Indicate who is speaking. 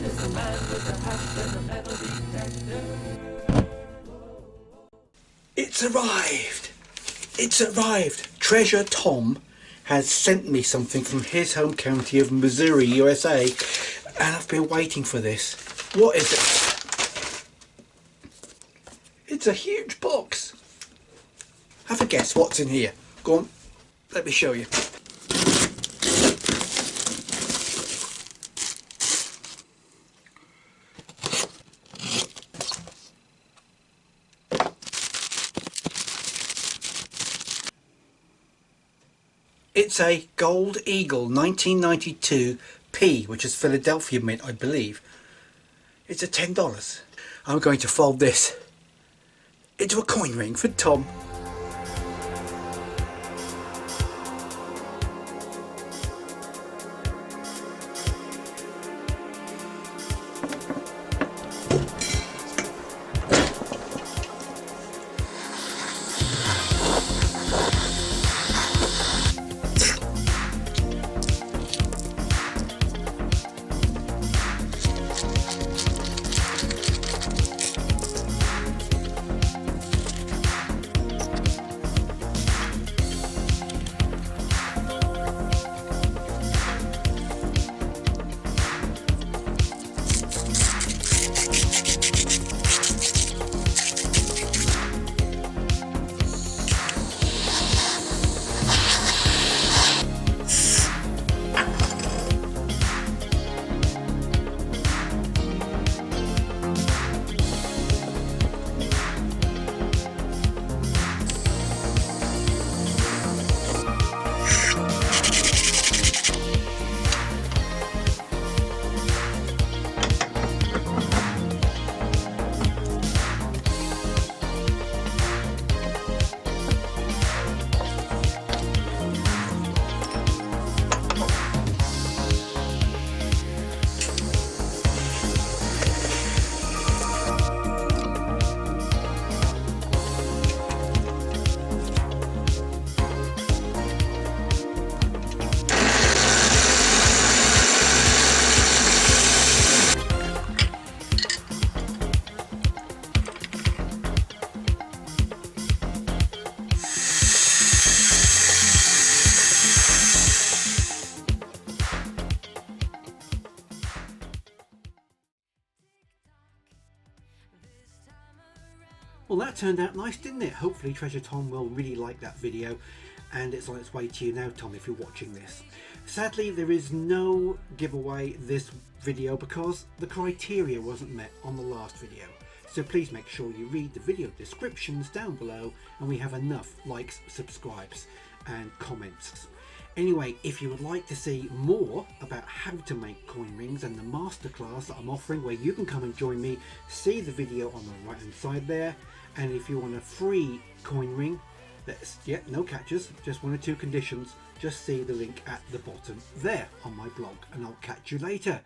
Speaker 1: is the man with the hat and the metal detector.
Speaker 2: It's arrived! It's arrived! Treasure Tom has sent me something from his home county of Missouri, USA, and I've been waiting for this. What is it? It's a huge box. Have a guess what's in here. Go on, let me show you. It's a Gold Eagle 1992 P, which is Philadelphia mint, I believe. It's at $10. I'm going to fold this into a coin ring for Tom. Well, that turned out nice, didn't it? Hopefully Treasure Tom will really like that video, and it's on its way to you now, Tom, if you're watching this. Sadly, there is no giveaway this video because the criteria wasn't met on the last video. So please make sure you read the video descriptions down below and we have enough likes, subscribes and comments. Anyway, if you would like to see more about how to make coin rings and the masterclass that I'm offering where you can come and join me, see the video on the right hand side there. And if you want a free coin ring, that's, no catches, just 1 or 2 conditions, just see the link at the bottom there on my blog, and I'll catch you later.